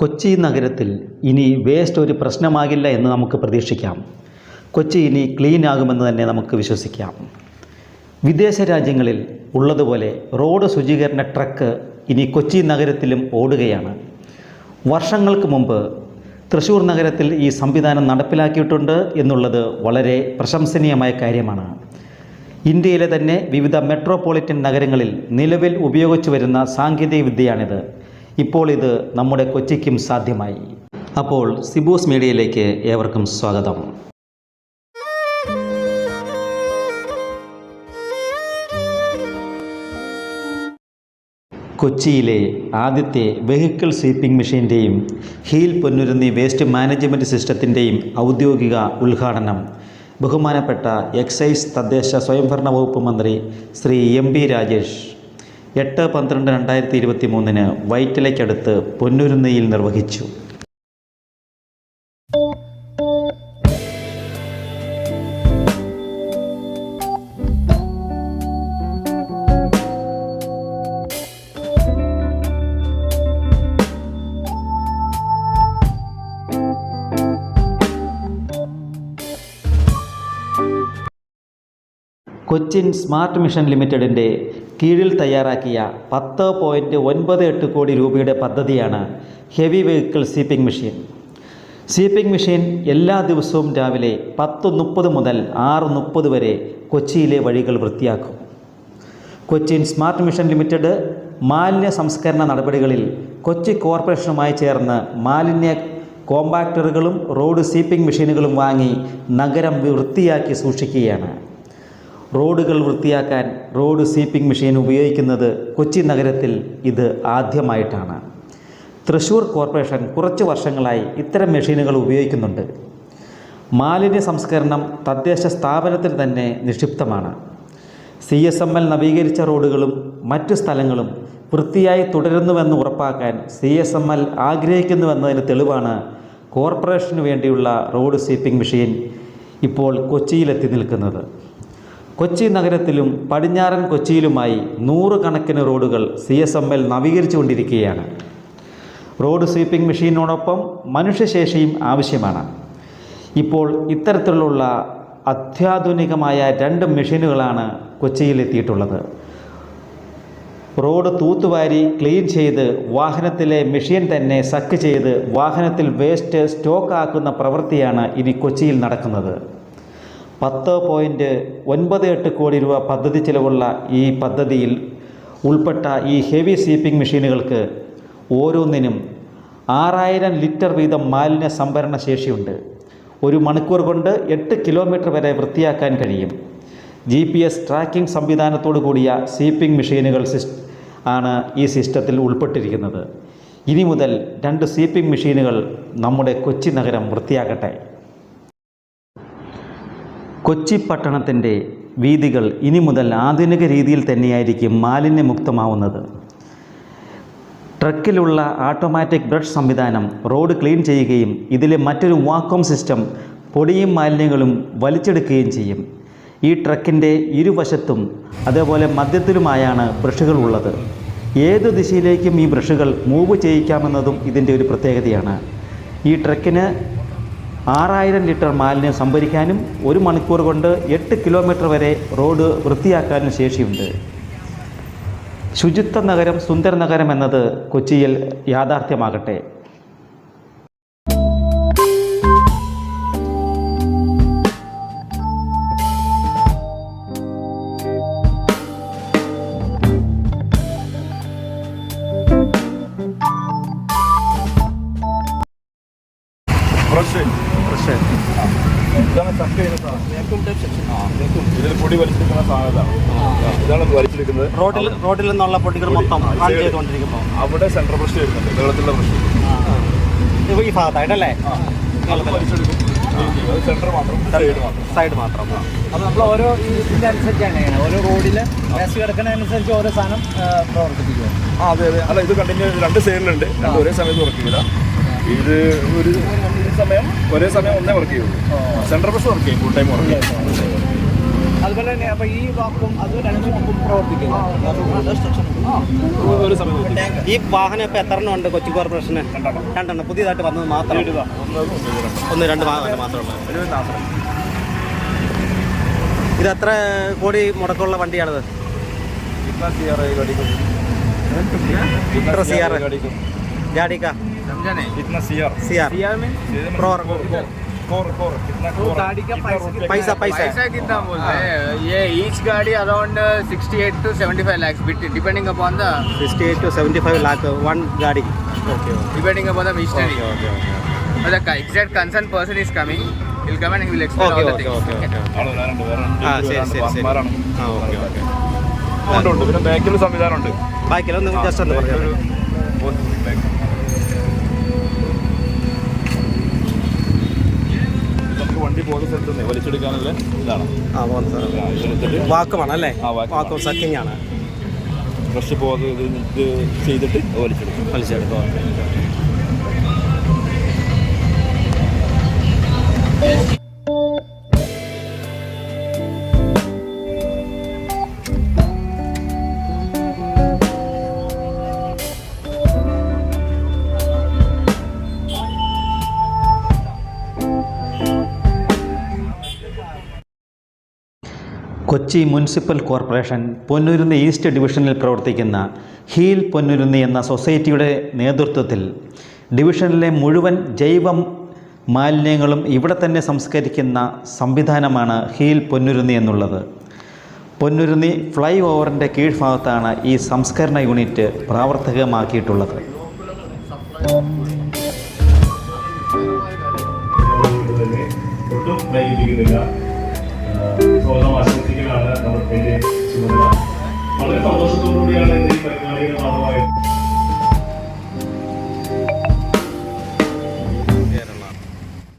കൊച്ചി നഗരത്തിൽ ഇനി വേസ്റ്റ് ഒരു പ്രശ്നമാകില്ല എന്ന് നമുക്ക് പ്രതീക്ഷിക്കാം. കൊച്ചി ഇനി ക്ലീൻ ആകുമെന്ന് തന്നെ നമുക്ക് വിശ്വസിക്കാം. വിദേശ രാജ്യങ്ങളിൽ ഉള്ളതുപോലെ റോഡ് ശുചീകരണ ട്രക്ക് ഇനി കൊച്ചി നഗരത്തിലും ഓടുകയാണ്. വർഷങ്ങൾക്ക് മുമ്പ് തൃശ്ശൂർ നഗരത്തിൽ ഈ സംവിധാനം നടപ്പിലാക്കിയിട്ടുണ്ട് എന്നുള്ളത് വളരെ പ്രശംസനീയമായ കാര്യമാണ്. ഇന്ത്യയിലെ തന്നെ വിവിധ മെട്രോപൊളിറ്റൻ നഗരങ്ങളിൽ നിലവിൽ ഉപയോഗിച്ചു വരുന്ന സാങ്കേതിക വിദ്യയാണിത്. ഇപ്പോൾ ഇത് നമ്മുടെ കൊച്ചിക്കും സാധ്യമായി. അപ്പോൾ സിബൂസ് മീഡിയയിലേക്ക് ഏവർക്കും സ്വാഗതം. കൊച്ചിയിലെ ആദ്യത്തെ വെഹിക്കിൾ സ്വീപ്പിംഗ് മെഷീൻ്റെയും ഹീൽ പൊന്നുരുന്നി വേസ്റ്റ് മാനേജ്മെൻറ്റ് സിസ്റ്റത്തിൻ്റെയും ഔദ്യോഗിക ഉദ്ഘാടനം ബഹുമാനപ്പെട്ട എക്സൈസ് തദ്ദേശ സ്വയംഭരണ വകുപ്പ് മന്ത്രി ശ്രീ MP രാജേഷ് 8/12/2023 വൈറ്റിലയ്ക്കടുത്ത് പൊന്നുരുന്നിയിൽ നിർവഹിച്ചു. കൊച്ചിൻ സ്മാർട്ട് മിഷൻ ലിമിറ്റഡിൻ്റെ കീഴിൽ തയ്യാറാക്കിയ 10.98 കോടി രൂപയുടെ പദ്ധതിയാണ് heavy vehicle sweeping machine. Sweeping machine എല്ലാ ദിവസവും രാവിലെ 10:30 മുതൽ 6:30 വരെ കൊച്ചിയിലെ വഴികൾ വൃത്തിയാക്കും. കൊച്ചിൻ സ്മാർട്ട് മിഷൻ ലിമിറ്റഡ് മാലിന്യ സംസ്കരണ നടപടികളിൽ കൊച്ചി കോർപ്പറേഷനുമായി ചേർന്ന് മാലിന്യ കോമ്പാക്ടറുകളും റോഡ് സ്വീപ്പിംഗ് മെഷീനുകളും വാങ്ങി നഗരം വൃത്തിയാക്കി സൂക്ഷിക്കുകയാണ്. റോഡുകൾ വൃത്തിയാക്കാൻ റോഡ് സ്വീപ്പിംഗ് മെഷീൻ ഉപയോഗിക്കുന്നത് കൊച്ചി നഗരത്തിൽ ഇത് ആദ്യമായിട്ടാണ്. തൃശ്ശൂർ കോർപ്പറേഷൻ കുറച്ച് വർഷങ്ങളായി ഇത്തരം മെഷീനുകൾ ഉപയോഗിക്കുന്നുണ്ട്. മാലിന്യ സംസ്കരണം തദ്ദേശ സ്ഥാപനത്തിൽ തന്നെ നിക്ഷിപ്തമാണ്. CSML നവീകരിച്ച റോഡുകളും മറ്റു സ്ഥലങ്ങളും വൃത്തിയായി തുടരുന്നുവെന്ന് ഉറപ്പാക്കാൻ CSML ആഗ്രഹിക്കുന്നുവെന്നതിന് തെളിവാണ് കോർപ്പറേഷന് വേണ്ടിയുള്ള റോഡ് സ്വീപ്പിംഗ് മെഷീൻ ഇപ്പോൾ കൊച്ചിയിലെത്തി നിൽക്കുന്നത്. കൊച്ചി നഗരത്തിലും പടിഞ്ഞാറൻ കൊച്ചിയിലുമായി 100 കണക്കിന് റോഡുകൾ CSML നവീകരിച്ചുകൊണ്ടിരിക്കുകയാണ്. റോഡ് സ്വീപ്പിംഗ് മെഷീനോടൊപ്പം മനുഷ്യശേഷിയും ആവശ്യമാണ്. ഇപ്പോൾ ഇത്തരത്തിലുള്ള അത്യാധുനികമായ 2 മെഷീനുകളാണ് കൊച്ചിയിലെത്തിയിട്ടുള്ളത്. റോഡ് തൂത്തുവാരി ക്ലീൻ ചെയ്ത് വാഹനത്തിലെ മെഷീൻ തന്നെ സക്ക് ചെയ്ത് വാഹനത്തിൽ വേസ്റ്റ് സ്റ്റോക്ക് ആക്കുന്ന പ്രവൃത്തിയാണ് ഇനി കൊച്ചിയിൽ നടക്കുന്നത്. 10.98 കോടി രൂപ പദ്ധതി ചിലവുള്ള ഈ പദ്ധതിയിൽ ഉൾപ്പെട്ട ഈ ഹെവി സ്വീപ്പിംഗ് മെഷീനുകൾക്ക് ഓരോന്നിനും 6000 ലിറ്റർ വീതം മാലിന്യ സംഭരണ ശേഷിയുണ്ട്. 1 മണിക്കൂർ കൊണ്ട് 8 കിലോമീറ്റർ വരെ വൃത്തിയാക്കാൻ കഴിയും. GPS ട്രാക്കിംഗ് സംവിധാനത്തോടു കൂടിയ സ്വീപ്പിംഗ് മെഷീനുകൾ ആണ് ഈ സിസ്റ്റത്തിൽ ഉൾപ്പെട്ടിരിക്കുന്നത്. ഇനി മുതൽ 2 സ്വീപ്പിംഗ് മെഷീനുകൾ നമ്മുടെ കൊച്ചി നഗരം വൃത്തിയാക്കട്ടെ. കൊച്ചി പട്ടണത്തിൻ്റെ വീഥികൾ ഇനി മുതൽ ആധുനിക രീതിയിൽ തന്നെയായിരിക്കും മാലിന്യമുക്തമാവുന്നത്. ട്രക്കിലുള്ള ഓട്ടോമാറ്റിക് ബ്രഷ് സംവിധാനം റോഡ് ക്ലീൻ ചെയ്യുകയും ഇതിലെ മറ്റൊരു വാക്വം സിസ്റ്റം പൊടിയും മാലിന്യങ്ങളും വലിച്ചെടുക്കുകയും ചെയ്യും. ഈ ട്രക്കിൻ്റെ ഇരുവശത്തും അതേപോലെ മധ്യത്തിലുമായാണ് ബ്രഷുകൾ ഉള്ളത്. ഏത് ദിശയിലേക്കും ഈ ബ്രഷുകൾ മൂവ് ചെയ്യിക്കാമെന്നതും ഇതിൻ്റെ ഒരു പ്രത്യേകതയാണ്. ഈ ട്രക്കിന് 6000 ലിറ്റർ മാലിന്യം സംഭരിക്കാനും 1 മണിക്കൂർ കൊണ്ട് 8 കിലോമീറ്റർ വരെ റോഡ് വൃത്തിയാക്കാനും ശേഷിയുണ്ട്. ശുചിത്വ നഗരം സുന്ദര നഗരം എന്നത് കൊച്ചിയിൽ യാഥാർത്ഥ്യമാകട്ടെ. ഇതാണ് ചക്ക ചെയ്യുന്ന സാധനം. ഇതിൽ പൊടി വലിച്ചെടുക്കുന്ന സാധനം ഇതാണ് വലിച്ചെടുക്കുന്നത്. റോഡിൽ നിന്നുള്ള പൊടികൾ മൊത്തം ചെയ്തുകൊണ്ടിരിക്കുമ്പോൾ അവിടെ സെൻട്രൽ ബ്രഷ് വരുന്നുണ്ട്. നീളത്തിലുള്ള ബ്രഷ് ഈ ഭാഗത്തായിട്ടല്ലേ വലിച്ചെടുക്കും. സെൻറ്റർ മാത്രം സൈഡ് മാത്രം. അപ്പോൾ നമ്മൾ ഓരോ ഇതിൻ്റെ അനുസരിച്ചാണ് ഓരോ റോഡിൽ വേസ്റ്റ് കിടക്കുന്നതനുസരിച്ച് ഓരോ സാധനം പ്രവർത്തിപ്പിക്കുക. അതെ. അല്ല, ഇത് കണ്ടിന്യൂ 2 സൈഡിലുണ്ട്. ഒരേ സമയത്ത് വർക്ക് ചെയ്യില്ല. ഇത് ഒരു സമയം ഒരേ സമയം ഒന്നേ വർക്ക് ചെയ്യുള്ളൂ. സെൻട്രൽ ബ്രഷ് വർക്ക് ചെയ്യും. ഫുൾ ടൈം വർക്ക് ചെയ്യും. അതുപോലെ തന്നെ അപ്പോൾ ഈ വാക്കും അത് രണ്ടു മുമ്പും പ്രവർത്തിക്കുന്നു. ഒരു സമയം നോക്കി. ഈ വാഹനം ഇപ്പോൾ എത്ര എണ്ണം ഉണ്ട് കൊച്ചി കോർപ്പറേഷന്? രണ്ടെണ്ണം പുതിയതായിട്ട് വന്നത് മാത്രം. ഒന്ന് രണ്ട് വാഹനം മാത്രമേ. ഇത് എത്ര കോടി മുടക്കമുള്ള വണ്ടിയാണിത്? गाड़ी का समझा नहीं कितना CR करोड़ गाड़ी का पैसा कितना बोलते हैं ये ईच गाड़ी around 68 to 75 lakhs depending upon the 68 to 75 lakh one गाड़ी. depending upon the machinery. But the exact concerned person is coming. He'll come and he will explain all the things. ഉണ്ട് പിന്നെ ബാക്കിൽ സംവിധാനമുണ്ട്. ബാക്കിലൊന്ന് ജസ്റ്റ് ഒന്ന് പറഞ്ഞു. നമുക്ക് വണ്ടി പോകുന്ന സ്ഥലത്ത് നിന്ന് വലിച്ചെടുക്കാനുള്ള ഇതാണ്. ഇതിലെടുത്തിട്ട് വാക്കുമാണ് അല്ലേ? വാക്കും സക്കിങ് ആണ്. ഫ്രഷ് പോകുന്നത് ഇത് ചെയ്തിട്ട് വലിച്ചെടുക്കും. Kochi municipal corporation Ponnurunni east ഡിവിഷനിൽ പ്രവർത്തിക്കുന്ന ഹീൽ പൊന്നുരുന്നി എന്ന സൊസൈറ്റിയുടെ നേതൃത്വത്തിൽ ഡിവിഷനിലെ മുഴുവൻ ജൈവ മാലിന്യങ്ങളും ഇവിടെ തന്നെ സംസ്കരിക്കുന്ന സംവിധാനമാണ് ഹീൽ പൊന്നുരുന്നി എന്നുള്ളത്. പൊന്നുരുന്നി ഫ്ലൈ ഓവറിൻ്റെ കീഴ്ഭാഗത്താണ് ഈ സംസ്കരണ യൂണിറ്റ് പ്രാവർത്തികമാക്കിയിട്ടുള്ളത്. ഒട്ടും വൈകിപ്പിക്കുന്നില്ല.